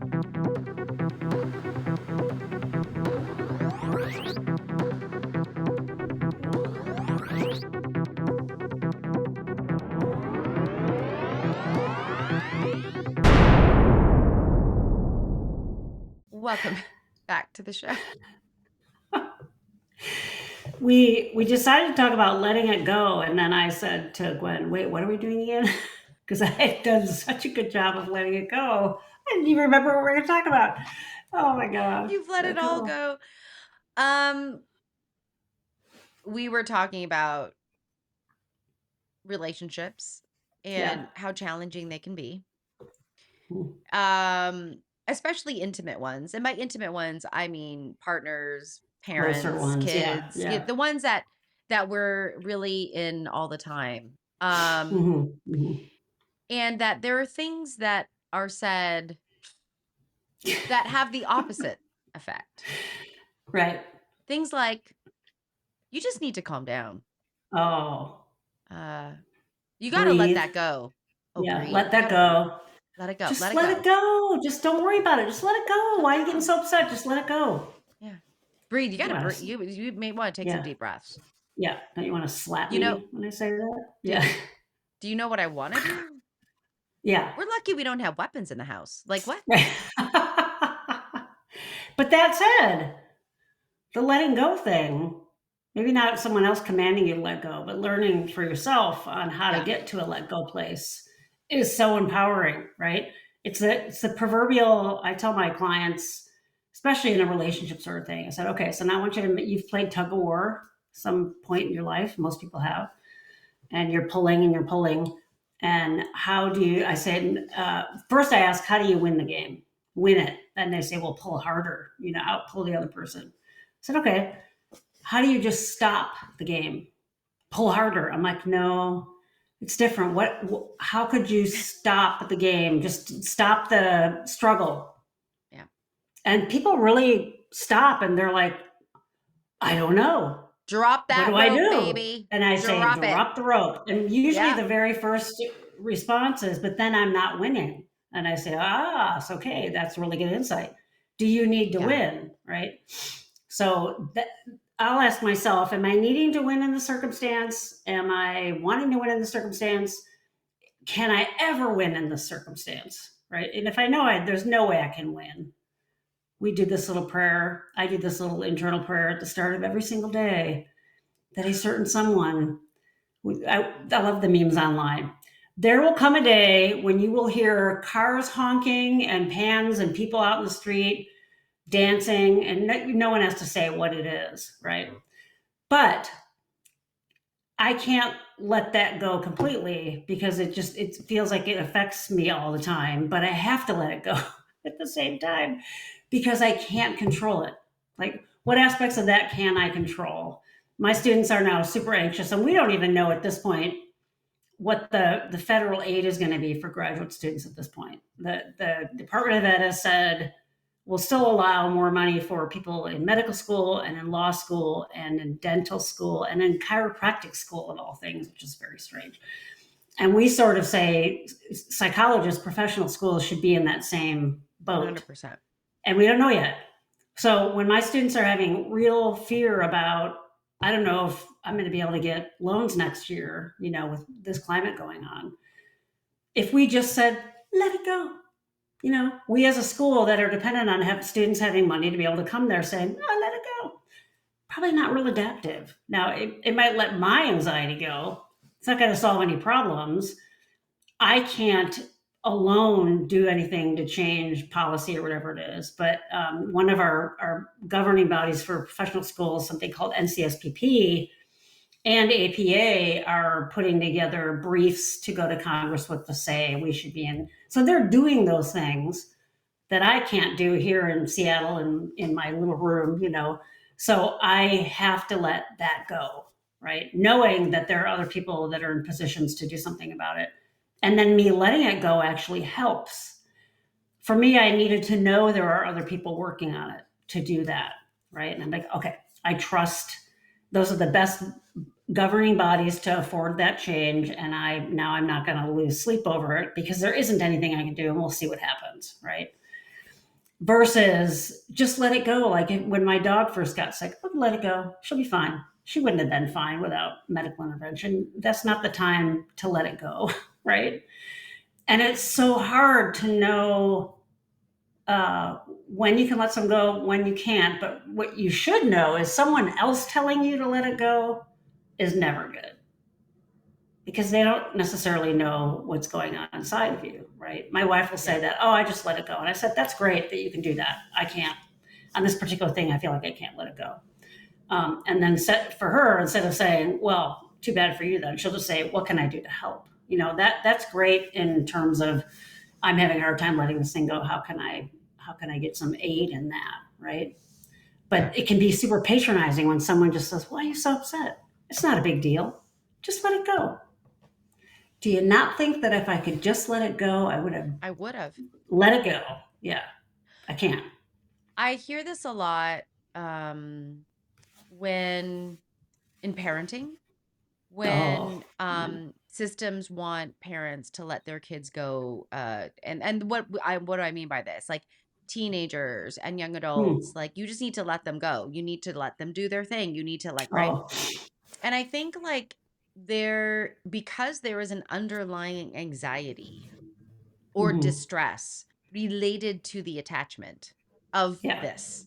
Welcome back to the show. We decided to talk about letting it go, and then I said to Gwen, "Wait, what are we doing again?" Because I had done such a good job of letting it go. I didn't even remember what we were going to talk about. Oh my god! You've let it all go. We were talking about relationships and how challenging they can be. Especially intimate ones. And by intimate ones, I mean partners, parents, ones, kids, yeah. the ones that we're really in all the time. And that there are things that are said that have the opposite effect. Right. Things like, you just need to calm down. Oh. You got to let that go. Oh, yeah, breathe. let that go. Let it go. Just let let it go. Just don't worry about it. Just let it go. Why are you getting so upset? Just let it go. Yeah. Breathe. You got to breathe. You may want to take some deep breaths. Yeah. Don't you want to slap me when I say that? Yeah. Do you know what I want to do? Yeah. We're lucky we don't have weapons in the house. Like what? But that said, the letting go thing, maybe not someone else commanding you to let go, but learning for yourself on how to get to a let go place is so empowering, right? It's the proverbial, I tell my clients, especially in a relationship sort of thing, I said, okay, so now I want you to, you've played tug of war some point in your life, most people have, and you're pulling and you're pulling. And how do you, I said, first I ask, how do you win the game? Win it. And they say, well, pull harder, outpull the other person. I said, okay, how do you just stop the game? Pull harder. I'm like, no, it's different. How could you stop the game? Just stop the struggle. Yeah. And people really stop and they're like, I don't know. Drop that what do rope, I do? baby. And I say, drop the rope. And usually the very first response is, but then I'm not winning. And I say, it's okay. That's really good insight. Do you need to win? Right. So I'll ask myself, am I needing to win in the circumstance? Am I wanting to win in the circumstance? Can I ever win in this circumstance? Right. And if I know there's no way I can win, we do this little prayer. I do this little internal prayer at the start of every single day that a certain someone, I love the memes online. There will come a day when you will hear cars honking and pans and people out in the street dancing, and no one has to say what it is, right? But I can't let that go completely because it feels like it affects me all the time, but I have to let it go at the same time because I can't control it. Like, what aspects of that can I control? My students are now super anxious, and we don't even know at this point what the federal aid is going to be for graduate students at this point. The Department of Ed has said we'll still allow more money for people in medical school and in law school and in dental school and in chiropractic school of all things, which is very strange. And we sort of say psychologists, professional schools should be in that same boat. 100%. And we don't know yet. So when my students are having real fear about, I don't know if I'm going to be able to get loans next year, with this climate going on. If we just said, let it go, we as a school that are dependent on students having money to be able to come there saying, let it go. Probably not real adaptive. Now, it might let my anxiety go. It's not going to solve any problems. I can't alone do anything to change policy or whatever it is. But one of our governing bodies for professional schools, something called NCSPP, and APA are putting together briefs to go to Congress with the say we should be in. So they're doing those things that I can't do here in Seattle and in my little room, So I have to let that go, right? Knowing that there are other people that are in positions to do something about it. And then me letting it go actually helps. For me, I needed to know there are other people working on it to do that, right? And I'm like, okay, I trust those are the best governing bodies to afford that change. And I'm not going to lose sleep over it because there isn't anything I can do and we'll see what happens, right? versus just let it go. Like when my dog first got sick, let it go. She'll be fine. She wouldn't have been fine without medical intervention. That's not the time to let it go, right? And it's so hard to know when you can let some go, when you can't. But what you should know is someone else telling you to let it go is never good because they don't necessarily know what's going on inside of you, right? My wife will Yeah. say that, oh, I just let it go. And I said, that's great that you can do that. I can't. On this particular thing, I feel like I can't let it go. And then for her, instead of saying, well, too bad for you then, she'll just say, what can I do to help? That's great in terms of I'm having a hard time letting this thing go. How can I get some aid in that, right? But it can be super patronizing when someone just says, why are you so upset? It's not a big deal. Just let it go. Do you not think that if I could just let it go, I would have I would have. let it go? Yeah, I can't. I hear this a lot when in parenting, Oh, when yeah. systems want parents to let their kids go, and what do I mean by this? Like teenagers and young Hmm. adults, like you just need to let them go. You need to let them do their thing. You need to like, right? Oh, And I think like because there is an underlying anxiety or hmm, distress related to the attachment of yeah, this.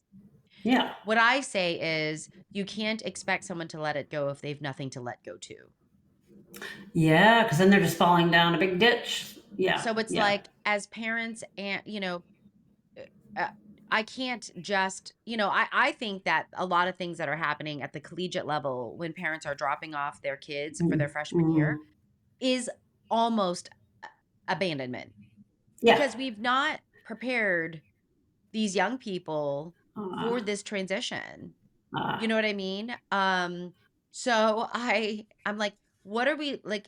yeah, What I say is you can't expect someone to let it go if they've nothing to let go to. yeah. Because then they're just falling down a big ditch. Yeah, So it's yeah. like as parents and uh, uh, I can't just, I think that a lot of things that are happening at the collegiate level when parents are dropping off their kids for their freshman Mm-hmm. year is almost abandonment Yeah. because we've not prepared these young people for Uh, this transition. uh, You know what I mean? So I'm like, what are we like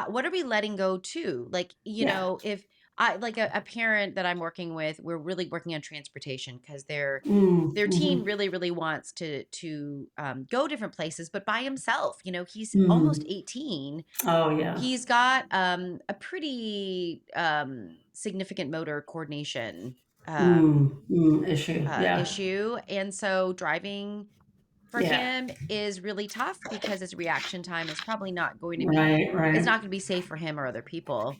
what are we letting go to? Like, yeah. if I like a parent that I'm working with, we're really working on transportation because their teen Mm-hmm. really, really wants to go different places, but by himself. He's almost Mm. 18. Oh, yeah. He's got a pretty significant motor coordination Issue. Yeah. issue. And so driving for Yeah. him is really tough because his reaction time is probably not going to be Right, it's right. not going to be safe for him or other people.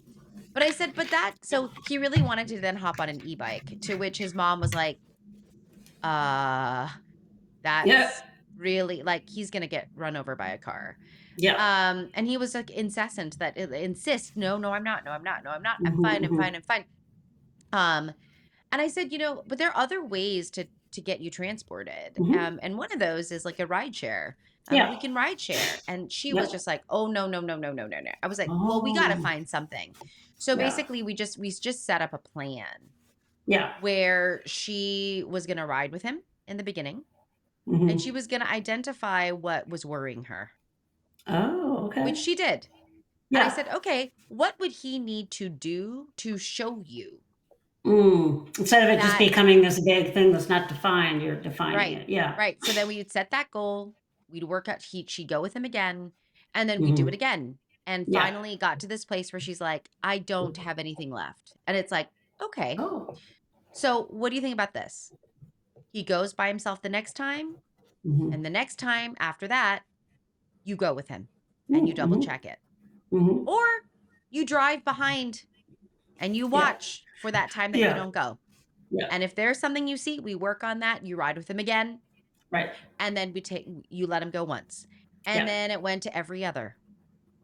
But I said, but that so he really wanted to then hop on an e-bike, to which his mom was like, uh, that's Yep. really like he's going to get run over by a car. Yep. And he was like incessant that insist, no, no, I'm not, no, I'm not, no, I'm not, I'm Mm-hmm, fine, I'm fine, mm-hmm, I'm fine. Um, and I said, but there are other ways to get you transported. mm-hmm. And one of those is like a ride share. We Yeah. can ride share. And she was Yep. just like, oh no, no, no, no, no, no, no. I was like, well, we gotta Oh, find something. So yeah. basically we just set up a plan Yeah. where she was gonna ride with him in the beginning and she Mm-hmm. was gonna identify what was worrying her, Oh, which okay. she did. And I Yeah. said, okay, what would he need to do to show you Instead of it just that becoming this big thing that's not defined, you're defining right, it. Yeah. right. So then we would set that goal. We'd work out. She'd go with him again, and then we'd do it Mm-hmm. again. And Yeah. finally, got to this place where she's like, "I don't have anything left," and it's like, okay. Oh. So what do you think about this? He goes by himself the next time, and Mm-hmm. the next time after that, you go with him, and you double Mm-hmm. check it, Mm-hmm. or you drive behind and you Yeah. watch for that time that you Yeah. don't go. Yeah. And if there's something you see, we work on that. You ride with him again, Right. and then you let him go once. And Yeah. then it went to every other,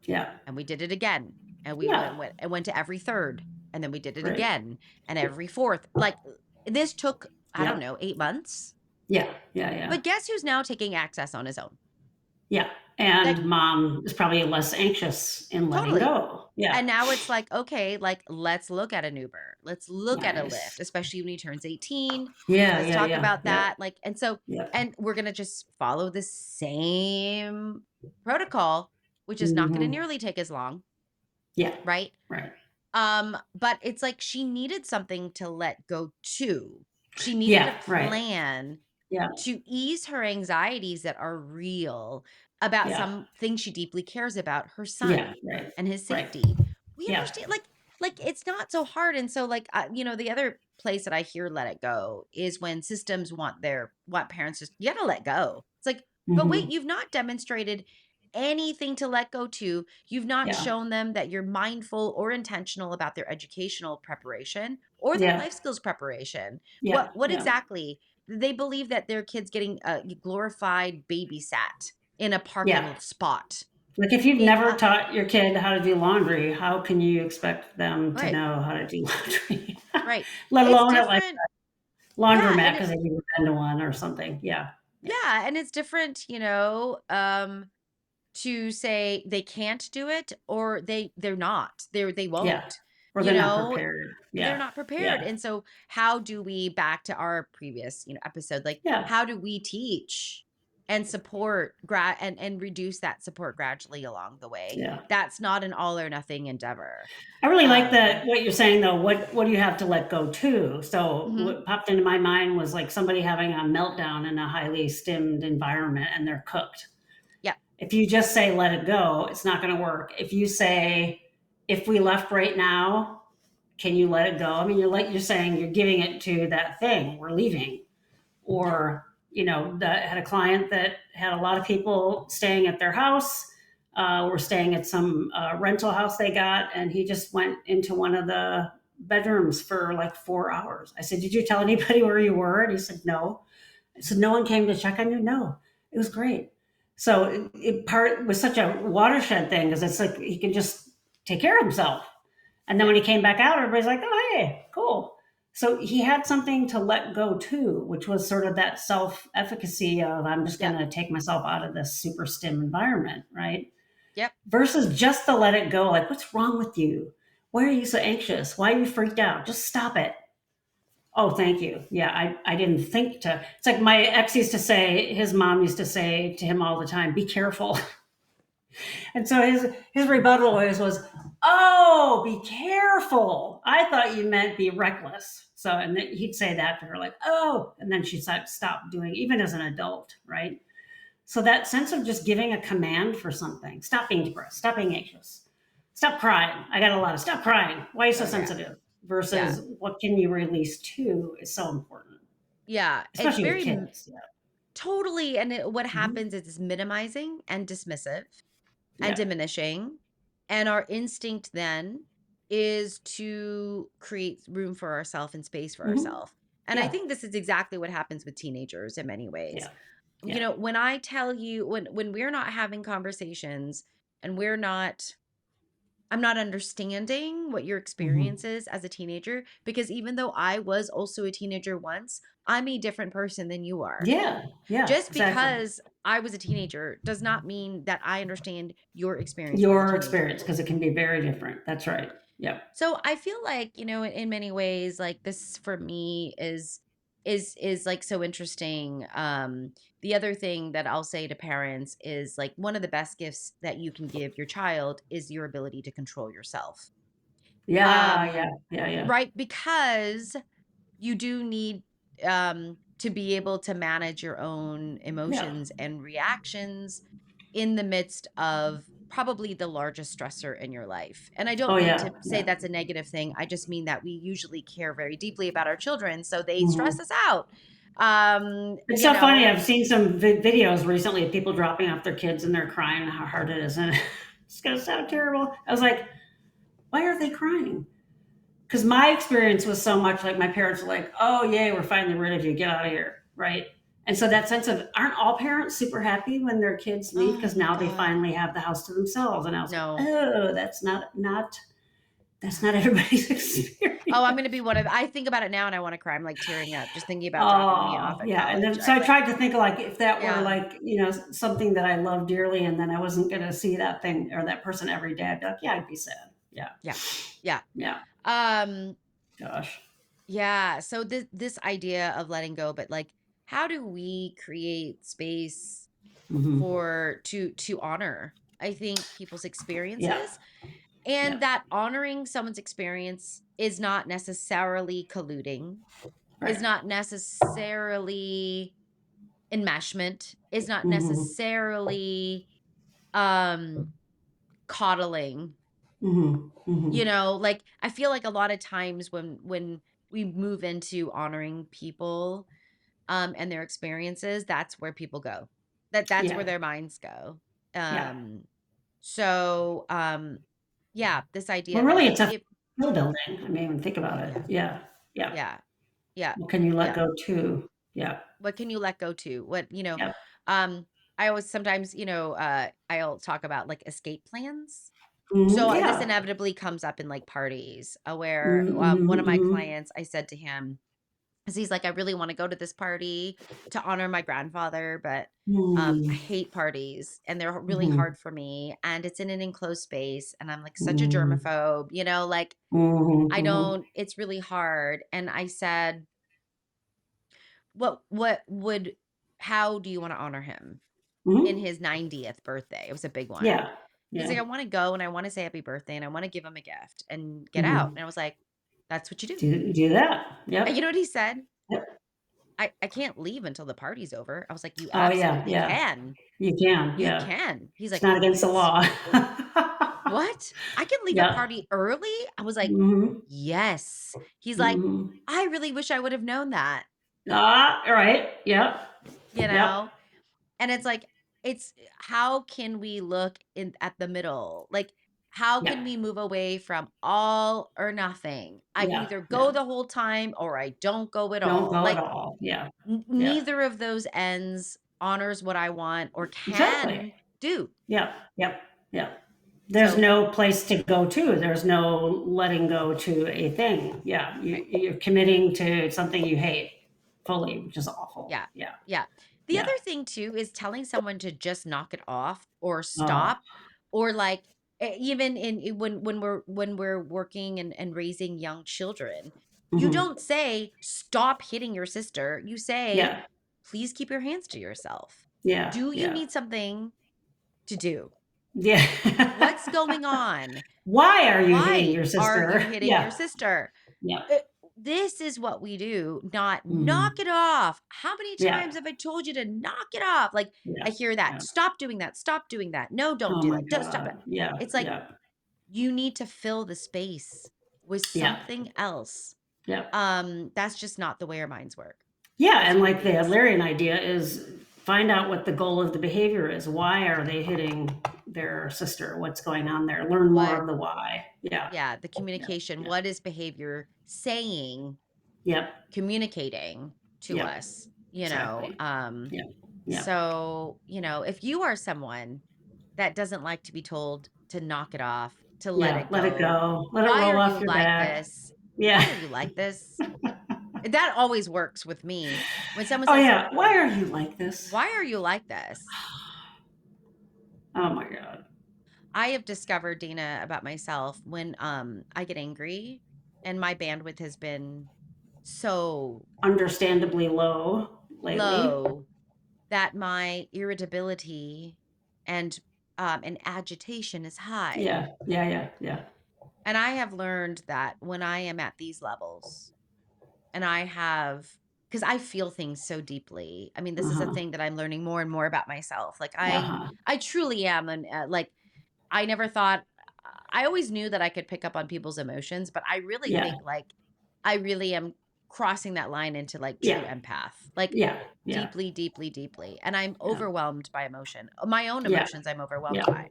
Yeah. and we did it again. And we Yeah. went to every third, and then we did it Right. again, and every fourth. Like this took, I don't Yeah. know, 8 months. Yeah. Yeah. Yeah. But guess who's now taking access on his own? Yeah. Like And mom is probably less anxious in letting totally. go. Yeah. And now it's like, okay, like let's look at an Uber. Let's look at a Lyft, Nice. especially when he turns 18. Yeah. Let's Yeah. talk Yeah. about Yep. that. Like, and so, Yep. and we're going to just follow the same protocol, which is not going to Mhm. nearly take as long, Yeah. right? Right. But it's like she needed something to let go to. She needed a Yeah. Right. plan Yeah. to ease her anxieties that are real about Yeah. something she deeply cares about, her Yeah. son Right. and his Right. safety. We Yeah. understand, like, like, it's not so hard, and so, like, the other place that I hear "let it go" is when systems want parents just, "You gotta let go." It's like, but wait, Mhm. you've not demonstrated anything to let go to. You've not Yeah. shown them that you're mindful or intentional about their educational preparation or their Yeah. life skills preparation. Yeah. What Yeah. exactly? They believe that their kid's getting, glorified babysat in a Yeah. parking spot. Like, if you've It never taught your kid how to do laundry, how can you expect them to Right, know how to do laundry? right. Let It's alone at, like, different. Yeah, laundromat and because they never been to one or something. Yeah. Yeah. yeah, and it's different, to say they can't do it or they're not. They Yeah. won't. Or You they're not know, prepared. they're Yeah. not prepared. Yeah. And so how do we, back to our previous, episode, like Yeah. how do we teach and support and reduce that support gradually along the way? Yeah. That's not an all or nothing endeavor. I really like Um that what you're saying though. What do you have to let go too? So mhm, what popped into my mind was like somebody having a meltdown in a highly stimmed environment and they're cooked. yeah, If you just say let it go, it's not going to work. If you say if we left right now, can you let it go? I mean, you're saying you're giving it to that thing. We're leaving. yeah, Or had a client that had a lot of people staying at their house. Were staying at some rental house they got, and he just went into one of the bedrooms for like 4 hours. I said, "Did you tell anybody where you were?" And he said, "No." I said, "No one came to check on you?" "No." It was great. So it part was such a watershed thing because it's like he can just take care of himself. And then yeah, when he came back out, everybody's like, "Oh, hey, cool." So he had something to let go too, which was sort of that self efficacy of I'm just going yep, to take myself out of this super stim environment, right? yep, Versus just to let it go. Like, what's wrong with you? Why are you so anxious? Why are you freaked out? Just stop it. Oh, thank you. Yeah, I didn't think to. It's like my ex used to say, his mom used to say to him all the time, be careful. And so his rebuttal always was, "Oh, be careful. I thought you meant be reckless." So, and then he'd say that to her, like, "Oh," and then she'd stop doing, even as an adult, right? So that sense of just giving a command for something, stop being depressed, stop being anxious, stop crying. I got a lot of stop crying. Why are you so oh yeah, sensitive? yeah, Versus what can you release to is so important, yeah. It's especially with very kids. Yeah. totally, and what Mhm. happens is it's minimizing and dismissive and Yeah. diminishing. And our instinct then is to create room for ourselves and space for Hmm. ourselves. And I Yeah. think this is exactly what happens with teenagers in many ways. Yeah. Yeah. When I tell you, when we're not having conversations and I'm not understanding what your Hmm. experience is as a teenager, because even though I was also a teenager once, I'm a different person than you are. Yeah. Yeah. Just Exactly. because I was a teenager does not mean that I understand your experience as a Your experience, teenager. because it can be very different. That's right. Yep. So I feel like, in many ways, like this for me is like so interesting. The other thing that I'll say to parents is like one of the best gifts that you can give your child is your ability to control yourself. Yeah, yeah, Um, yeah, yeah. right? Because you do need to be able to manage your own Yeah. emotions and reactions in the midst of probably the largest stressor in your life. And I Oh, don't mean yeah, to say yeah. that's a negative thing. I just mean that we usually care very deeply about our children, so they stress Mhm. us out. Um, It's you so funny, know, I've seen some videos recently of people dropping off their kids and they're crying how hard it is, and it's gonna sound terrible. I was like, "Why are they crying?" Because my experience was so much like my parents were like, "Oh, yay, we're finally rid of you. Get out of here." Right? And so that sense of aren't all parents super happy when their kids leave oh because my now they god. finally have the house to themselves? And I was like, No. "Oh, that's not everybody's Oh, I'm experience." gonna be one of I think about it now and I want to cry. I'm like tearing up just thinking about dropping me off Oh, at yeah, and college. then so I I like tried to think like if that were yeah. like, something that I love dearly and then I wasn't gonna see that thing or that person every day, I'd be like, yeah, I'd be sad. Yeah. Yeah. Yeah. Yeah. Um Gosh. Yeah, so this idea of letting go, but like how do we create space Mhm. for to honor, I think, people's Yeah. experiences, and Yeah. that honoring someone's experience is not necessarily colluding, is Right. not necessarily enmeshment, is not Mhm. necessarily um coddling. Mhm. You Mhm. know, like, I feel like a lot of times when we move into honoring people, and their experiences, that's where people go. That's where Yeah. their minds go. Yeah. Um, so, yeah, this Well, idea really, that it's a if skill building. I mean, think about it. yeah, Yeah. Yeah. yeah, yeah, What can you let yeah. go to? Yeah. What can you let go to? Yep. Um, I always sometimes, I'll talk about like escape plans. Mhm. So this Yeah. inevitably comes up in like parties, where Mhm, mhm, one of my mhm. clients, I said to him, because he's like, I really want to go to this party to honor my grandfather, but I Mm. hate parties and they're really Mhm. hard for me. And it's in an enclosed space. And I'm like such a Mm. germaphobe, like Mhm, I mhm. don't, it's really hard. And I said, what would, how do you want to honor him in Mhm. his 90th birthday? It was a big one. Yeah. He's Yeah. like, I want to go and I want to say happy birthday and I want to give him a gift and get out. Mhm. And I was like, that's what you do. Do that. And you know Yep. what he said? Yep. I can't leave until the party's over. I was like, "You Oh, yeah, absolutely yeah. can. You can, You yeah. can." He's It's like, not against the "What? law. What? I can leave a Yeah. party early?" I was like, Mhm. "Yes." He's like, Mhm. "I really wish I would have known that." Ah, right. Yep. You Yep. know? And it's like, it's how can we look in at the middle? Like, how Yeah. can we move away from all or nothing? I Yeah. either Yeah. go the whole time or I don't go at Don't all. go at Like, all. Yeah. Yeah. neither of those ends honors what I want or Exactly. can do. Yep. Yep. Yep. There's So, no place to go to. There's no letting go to a thing. Yeah. right. You're committing to something you hate fully, which is awful. Yeah. Yeah. Yeah. The other Yeah. thing too is telling someone to just knock it off or Oh. stop, or like, even when we're working and raising young children, you Mhm. don't say stop hitting your sister. You say, Yeah. please keep your hands to yourself. Yeah. Do you Yeah. need something to do? What's Yeah. going on? Why are you hitting Why your are you sister? hitting your Yeah. sister? Yeah. Uh, this is what we do, not knock Mhm. it off. How many Yeah. times have I told you to knock it off? Like, I Yeah. hear that. Yeah. Stop doing that. Stop doing that. No, don't Oh do my that. Don't stop it. god. Yeah. It's like Yeah. you need to fill the space with Yeah. something else. Yeah. That's just not the way our minds work Yeah, as and human like the beings. Adlerian idea is find out what the goal of the behavior is. Why are they hitting their sister? What's going on there? Learn more What, of the why. Yeah. yeah, the Yeah. communication. Yeah. What is behavior saying, Yep. communicating to Yep. us, Exactly. Yeah. Yeah. so, if you are someone that doesn't like to be told to knock it off, to let Yeah. it Let it go, go. Let it why are roll you off your like back. this? Yeah. Why are you like this? That always works with me. When someone Oh says, yeah. Why are you like this? "Why are you like this?" Oh my god. I have discovered, Dana, about myself when I get angry and my bandwidth has been so Understandably low lately. low that my irritability and agitation is high. Yeah. Yeah. Yeah. Yeah. And I have learned that when I am at these levels and I have, because I feel things so deeply. I mean, this is a Uh-huh. thing that I'm learning more and more about myself. Like Uh-huh. I truly am, and like I never thought. I always knew that I could pick up on people's emotions, but I really Yeah. think like I really am crossing that line into like true Yeah. empath. Like Yeah. Yeah. deeply, deeply, deeply. And I'm Yeah. overwhelmed by emotion. My own Yeah. emotions I'm overwhelmed Yeah. by.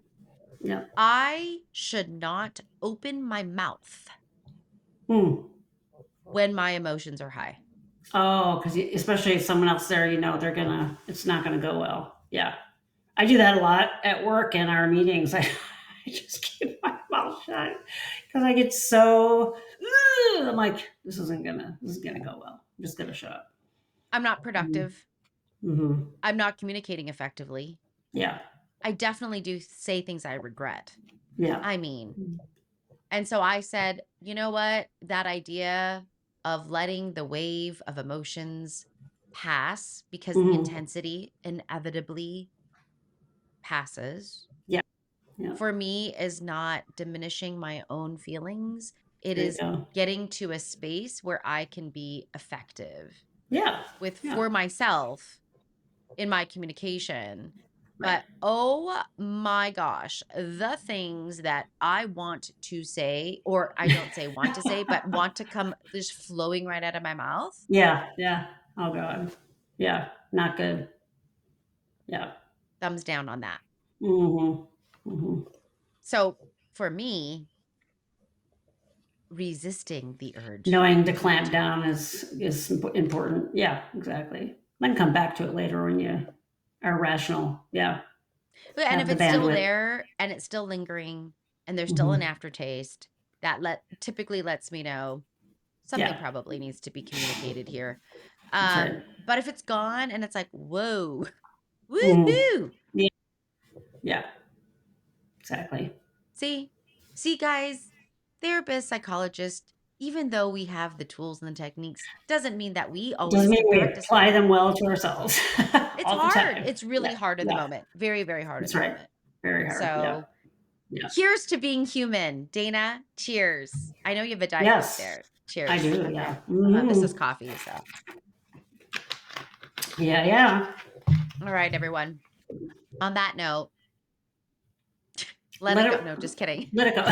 Yeah. I should not open my mouth Hmm. when my emotions are high. Oh, because especially if someone else there, it's not gonna go well. Yeah. I do that a lot at work in our meetings. I just keep my mouth shut because I get so, I'm like, this is gonna go well. I'm just gonna shut up. I'm not Mm-hmm. productive. Mm-hmm. I'm not communicating effectively. Yeah. I definitely do say things I regret. Yeah. I mean, and so I said, you know what? That idea of letting the wave of emotions pass because the Mm-hmm. intensity inevitably passes, Yeah. Yeah. for me is not diminishing my own feelings. It There you is go. getting to a space where I can be effective Yeah. with Yeah. for myself in my communication. But oh my gosh, the things that I want to say, or I don't say want to say, but want to come just flowing right out of my mouth, Yeah, yeah. Oh god. Yeah, not good. Yeah. thumbs down on that. Mhm. Mhm. So for me, resisting the urge Knowing to not clamp to. down is important. Yeah, exactly. Then come back to it later when you are rational. Yeah, But and have if the it's still bandwidth. there and it's still lingering and there's still an Mhm. aftertaste, that typically lets me know something Yeah, probably needs to be communicated here. that's right. But if it's gone and it's like, whoa, Mhm. woohoo. Yeah, yeah, exactly. See, see, guys, therapist, psychologist, even though we have the tools and the techniques, doesn't mean that we Doesn't always mean we practice apply them. them well to ourselves It's all the hard. time. It's Yeah, really hard in the yeah, moment. Very, very hard in that's the right. moment. Very hard. Yeah, So yeah. here's to being human. Dana, cheers. I know you have a Diet Coke Yes, there. I Cheers. do. Okay. Yeah. This is Mhm. coffee. So, Yeah, yeah. all right, everyone. On that note, let Let it go. it No, just kidding. let it go.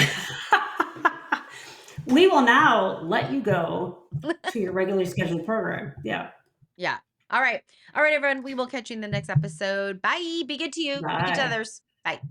We will now let you go to your regularly scheduled program. Yeah. Yeah. All right. All right, everyone. We will catch you in the next episode. Bye. Be good to you. Be good to Bye. others. Bye.